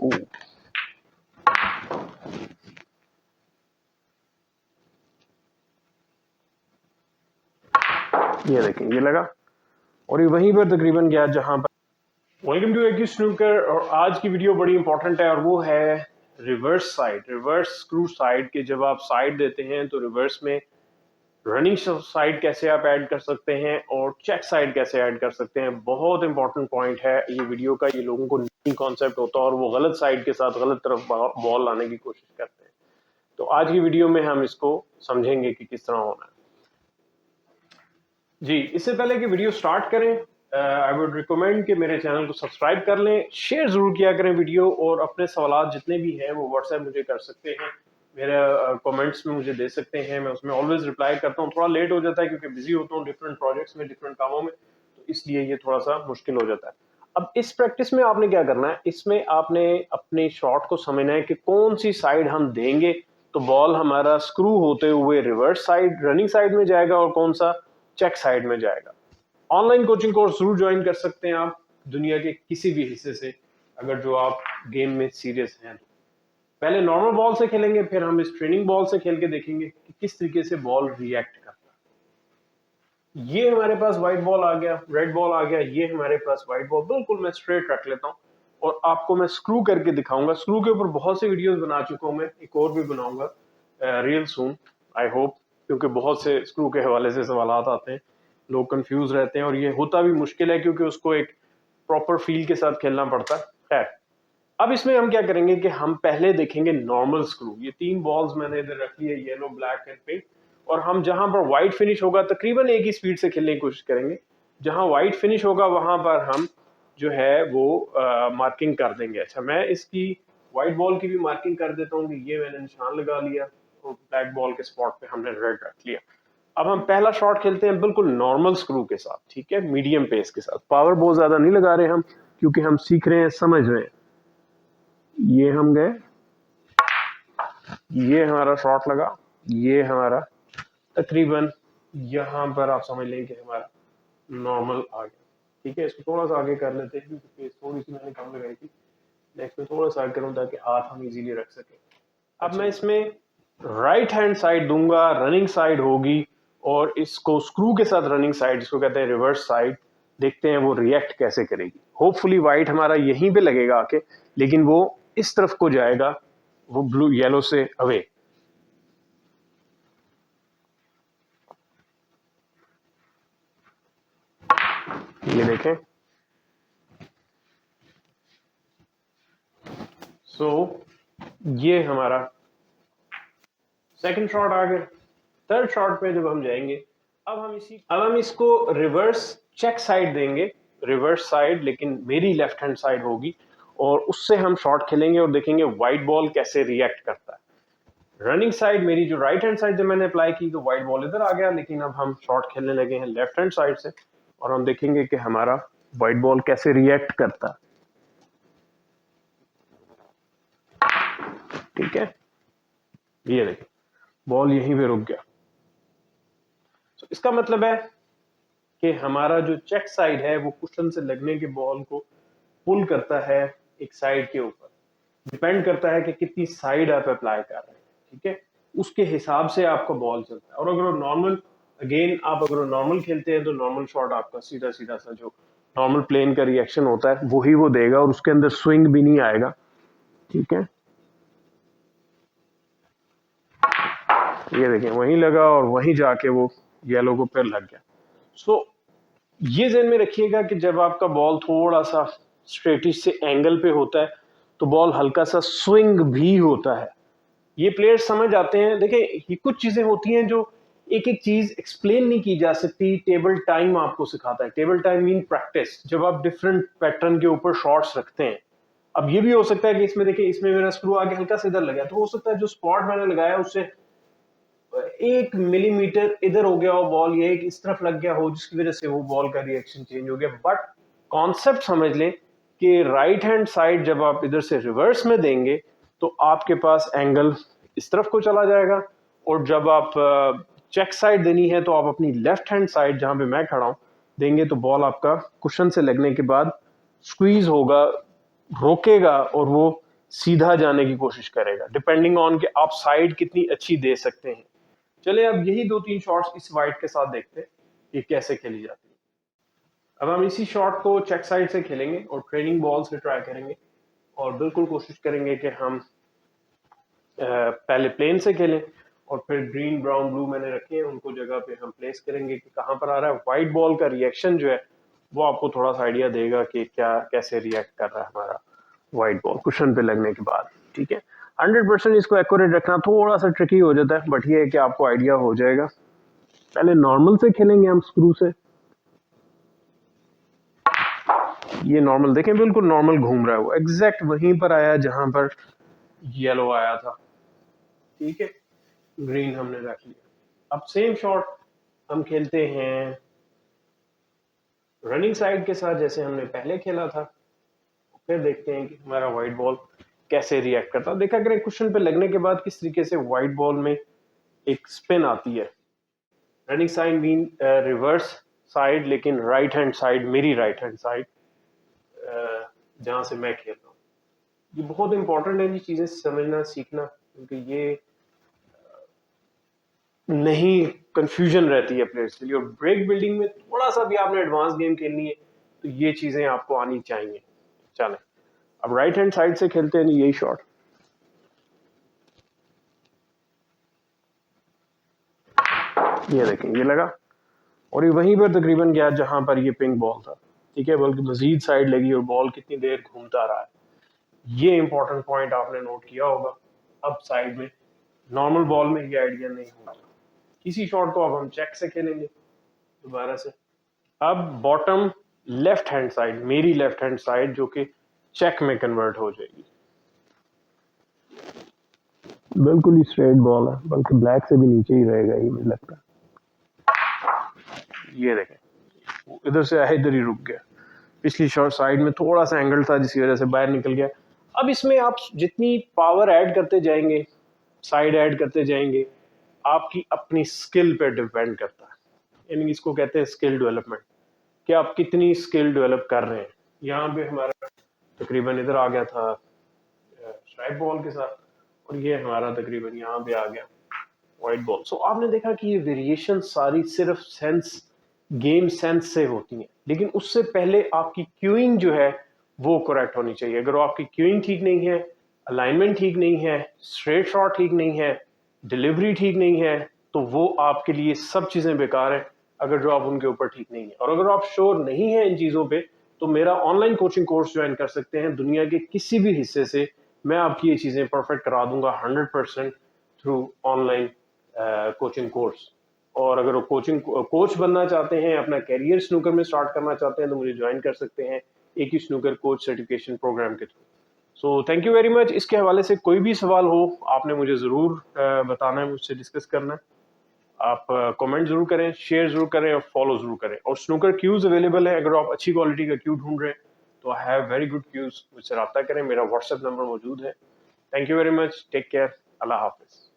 ये देखें, ये लगा और ये वहीं पर तकरीबन गया जहां पर। वेलकम टू एक स्नूकर, और आज की वीडियो बड़ी इंपॉर्टेंट है और वो है reverse side, reverse screw side के जब आप साइड देते हैं तो रिवर्स में रनिंग साइड कैसे आप ऐड कर सकते हैं और चेक साइड कैसे ऐड कर सकते हैं। बहुत इंपॉर्टेंट पॉइंट है ये वीडियो का। ये लोगों को नहीं कॉन्सेप्ट होता और वो गलत साइड के साथ गलत तरफ बॉल लाने की कोशिश करते हैं। तो आज की वीडियो में हम इसको समझेंगे कि किस तरह होना है। जी, इससे पहले कि वीडियो स्टार्ट करें, आई वुड रिकमेंड कि मेरे चैनल को सब्सक्राइब कर लें, शेयर जरूर किया करें वीडियो, और अपने सवाल जितने भी हैं वो व्हाट्सएप मुझे कर सकते हैं, मेरे कमेंट्स में मुझे दे सकते हैं। मैं उसमें ऑलवेज रिप्लाई करता हूँ। थोड़ा लेट हो जाता है क्योंकि बिजी होता हूँ डिफरेंट प्रोजेक्ट्स में, डिफरेंट कामों में, तो इसलिए ये थोड़ा सा मुश्किल हो जाता है। अब इस प्रैक्टिस में आपने क्या करना है, इसमें आपने अपने शॉट को समझना है कि कौन सी साइड हम देंगे तो बॉल हमारा स्क्रू होते हुए रिवर्स साइड रनिंग साइड में जाएगा और कौन सा चेक साइड में जाएगा। ऑनलाइन कोचिंग कोर्स जरूर ज्वाइन कर सकते हैं आप दुनिया के किसी भी हिस्से से, अगर जो आप गेम में सीरियस हैं। पहले नॉर्मल बॉल से खेलेंगे, फिर हम इस ट्रेनिंग बॉल से खेल के देखेंगे कि किस तरीके से बॉल रिएक्ट करता है। ये हमारे पास व्हाइट बॉल आ गया, रेड बॉल आ गया, ये हमारे पास व्हाइट बॉल। बिल्कुल मैं स्ट्रेट रख लेता हूँ और आपको मैं स्क्रू करके दिखाऊंगा। स्क्रू के ऊपर बहुत से वीडियोस बना चुका हूँ मैं, एक और भी बनाऊंगा रियल सून, आई होप, क्योंकि बहुत से स्क्रू के हवाले से सवालात आते हैं, लोग कंफ्यूज रहते हैं और ये होता भी मुश्किल है क्योंकि उसको एक प्रॉपर फील के साथ खेलना पड़ता है। खैर, अब इसमें हम क्या करेंगे कि हम पहले देखेंगे नॉर्मल स्क्रू। ये 3 बॉल्स मैंने इधर रखी है, येलो, ब्लैक एंड पिंक, और हम जहां पर व्हाइट फिनिश होगा तकरीबन एक ही स्पीड से खेलने की कोशिश करेंगे। जहां व्हाइट फिनिश होगा वहां पर हम जो है वो मार्किंग कर देंगे। अच्छा, मैं इसकी व्हाइट बॉल की भी मार्किंग कर देता हूँ कि ये मैंने निशान लगा लिया और ब्लैक बॉल के स्पॉट पे हमने रेड रख लिया। अब हम पहला शॉट खेलते हैं बिल्कुल नॉर्मल स्क्रू के साथ, ठीक है, मीडियम पेस के साथ। पावर बहुत ज्यादा नहीं लगा रहे हम, क्योंकि हम सीख रहे हैं, समझ रहे हैं। ये हम गए, ये हमारा शॉट लगा, ये हमारा तकरीबन यहां पर आप समझ लें कि हमारा नॉर्मल आ गया। ठीक है, इसको थोड़ा सा आगे कर लेते हैं क्योंकि पेस थोड़ी सी मैंने कम लगाई थी। नेक्स्ट में थोड़ा सा आगे करूं ताकि हाथ हम इजीली रख सकें। अब मैं इसमें राइट हैंड साइड दूंगा, रनिंग साइड होगी, और इसको स्क्रू के साथ रनिंग साइड, जिसको कहते हैं रिवर्स साइड, देखते हैं वो रिएक्ट कैसे करेगी। होपफुली व्हाइट हमारा यहीं पे लगेगा आके, लेकिन वो इस तरफ को जाएगा, वो ब्लू येलो से अवे। ये देखें, ये हमारा सेकंड शॉट आ गया। थर्ड शॉट पे जब हम जाएंगे, अब हम इसको रिवर्स चेक साइड देंगे, रिवर्स साइड, लेकिन मेरी लेफ्ट हैंड साइड होगी, और उससे हम शॉट खेलेंगे और देखेंगे व्हाइट बॉल कैसे रिएक्ट करता है। रनिंग साइड मेरी जो राइट हैंड साइड जब मैंने अप्लाई की तो व्हाइट बॉल इधर आ गया, लेकिन अब हम शॉट खेलने लगे हैं लेफ्ट हैंड साइड से, और हम देखेंगे कि हमारा व्हाइट बॉल कैसे रिएक्ट करता है। ठीक है, ये देखिए बॉल यहीं पे रुक गया। तो इसका मतलब है कि हमारा जो चेक साइड है वो कुशन से लगने के बॉल को पुल करता है एक साइड के ऊपर। डिपेंड करता है कि कितनी साइड आप अप्लाई कर रहे हैं, ठीक है, उसके हिसाब से आपका बॉल चलता है। और अगर नॉर्मल, अगेन आप अगर नॉर्मल खेलते हैं तो नॉर्मल शॉट आपका सीधा सीधा सा जो नॉर्मल प्लेन का रिएक्शन होता है वही वो देगा, और उसके अंदर स्विंग भी नहीं आएगा। ठीक है, ये देखें वहीं लगा और वहीं जाके वो येलो को फिर लग गया। सो ये ध्यान में रखिएगा कि जब आपका बॉल थोड़ा सा स्ट्रेटिश से एंगल पे होता है तो बॉल हल्का सा स्विंग भी होता है। ये प्लेयर्स समझ आते हैं। देखिए, ये कुछ चीजें होती हैं जो एक एक चीज एक्सप्लेन नहीं की जा सकती। टेबल टाइम आपको सिखाता है। टेबल टाइम मीन प्रैक्टिस, जब आप डिफरेंट पैटर्न के ऊपर शॉट्स रखते हैं। अब ये भी हो सकता है कि इसमें देखिए, इसमें मेरा स्क्रू आगे हल्का से इधर लगा, तो हो सकता है जो स्पॉट मैंने लगाया उससे 1 मिलीमीटर इधर हो गया हो बॉल, या एक इस तरफ लग गया हो, जिसकी वजह से वो बॉल का रिएक्शन चेंज हो गया। बट कॉन्सेप्ट समझ लें कि राइट हैंड साइड जब आप इधर से रिवर्स में देंगे तो आपके पास एंगल इस तरफ को चला जाएगा, और जब आप चेक साइड देनी है तो आप अपनी लेफ्ट हैंड साइड जहां पे मैं खड़ा हूं देंगे, तो बॉल आपका कुशन से लगने के बाद स्क्वीज होगा, रोकेगा, और वो सीधा जाने की कोशिश करेगा, डिपेंडिंग ऑन कि आप साइड कितनी अच्छी दे सकते हैं। चलिए अब यही 2-3 शॉट्स इस वाइट के साथ देखते हैं कि कैसे खेली जाती है। अब हम इसी शॉट को चेक साइड से खेलेंगे और ट्रेनिंग बॉल से ट्राई करेंगे और बिल्कुल कोशिश करेंगे कि हम पहले प्लेन से खेलें और फिर ग्रीन ब्राउन ब्लू मैंने रखे हैं उनको जगह पे हम प्लेस करेंगे कि कहाँ पर आ रहा है। वाइट बॉल का रिएक्शन जो है वो आपको थोड़ा सा आइडिया देगा कि क्या कैसे रिएक्ट कर रहा है हमारा वाइट बॉल कुशन पे लगने के बाद। ठीक है, 100% इसको एक्यूरेट रखना थोड़ा सा ट्रिकी हो जाता है, बट ये है कि आपको आइडिया हो जाएगा। पहले नॉर्मल से खेलेंगे हम स्क्रू से। ये नॉर्मल देखें, बिल्कुल नॉर्मल घूम रहा है, वो एग्जैक्ट वहीं पर आया जहां पर येलो आया था। ठीक है, ग्रीन हमने रख लिया। अब सेम शॉट हम खेलते हैं रनिंग साइड के साथ जैसे हमने पहले खेला था। फिर देखते हैं कि हमारा वाइट बॉल कैसे रिएक्ट करता है। देखा करें कुशन पे लगने के बाद किस तरीके से वाइट बॉल में एक स्पिन आती है। Running side mean reverse side, लेकिन राइट हैंड साइड, मेरी राइट हैंड साइड जहां से मैं खेल रहा हूँ। ये बहुत इंपॉर्टेंट है ये चीजें समझना सीखना, क्योंकि ये नहीं कंफ्यूजन रहती है प्लेयर्स के लिए। और ब्रेक बिल्डिंग में थोड़ा सा भी आपने एडवांस गेम खेलनी है तो ये चीजें आपको आनी चाहिए। चलें अब राइट हैंड साइड से खेलते हैं यही शॉट। ये देखें, ये लगा और ये वहीं पर तकरीबन गया जहां पर ये पिंक बॉल था। ठीक है, बल्कि मजीद साइड लगी और बॉल कितनी देर घूमता रहा है, ये इंपॉर्टेंट पॉइंट आपने नोट किया होगा। अब साइड में नॉर्मल बॉल में ये आइडिया नहीं होगा। इसी शॉट को अब हम चेक से खेलेंगे दोबारा से। अब बॉटम लेफ्ट हैंड साइड, मेरी लेफ्ट हैंड साइड जो कि चेक में कन्वर्ट हो जाएगी। बिल्कुल ही स्ट्रेट बॉल है, बल्कि ब्लैक से भी नीचे ही रहेगा ये मुझे लगता है। ये देखें, इधर से आया इधर ही रुक गया। पिछली शॉट साइड में थोड़ा सा एंगल था जिसकी वजह से बाहर निकल गया। अब इसमें आप जितनी पावर ऐड करते जाएंगे, साइड ऐड करते जाएंगे, आपकी अपनी स्किल पे डिपेंड करता है। यानी इसको कहते हैं स्किल डेवलपमेंट, कि आप कितनी स्किल डेवलप कर रहे हैं। यहाँ पे हमारा तकरीबन इधर आ गया था स्ट्राइप बॉल के साथ, और ये हमारा तकरीबन यहाँ पे आ गया वाइट बॉल। सो आपने देखा कि ये वेरिएशन सारी सिर्फ सेंस, गेम सेंस से होती हैं, लेकिन उससे पहले आपकी क्यूइंग जो है वो करेक्ट होनी चाहिए। अगर आपकी क्यूइंग ठीक नहीं है, अलाइनमेंट ठीक नहीं है, स्ट्रेट शॉट ठीक नहीं है, डिलीवरी ठीक नहीं है, तो वो आपके लिए सब चीजें बेकार है अगर जो आप उनके ऊपर ठीक नहीं है। और अगर आप श्योर नहीं है इन चीजों पे, तो मेरा ऑनलाइन कोचिंग कोर्स ज्वाइन कर सकते हैं। दुनिया के किसी भी हिस्से से मैं आपकी ये चीजें परफेक्ट करा दूंगा 100% थ्रू ऑनलाइन कोचिंग कोर्स। और अगर वो कोचिंग कोच बनना चाहते हैं, अपना कैरियर स्नूकर में स्टार्ट करना चाहते हैं, तो मुझे ज्वाइन कर सकते हैं एक ही स्नूकर कोच सर्टिफिकेशन प्रोग्राम के through. So thank you very much. इसके हवाले से कोई भी सवाल हो आपने मुझे ज़रूर बताना है, मुझसे डिस्कस करना है। आप कमेंट जरूर करें, शेयर जरूर करें और फॉलो जरूर करें। और स्नूकर क्यूज अवेलेबल है, अगर आप अच्छी क्वालिटी का क्यू ढूंढ रहे हैं तो I have very good cues, मुझसे रब्ता करें, मेरा व्हाट्सएप नंबर मौजूद है। Thank you very much, take care, अल्लाह हाफिज।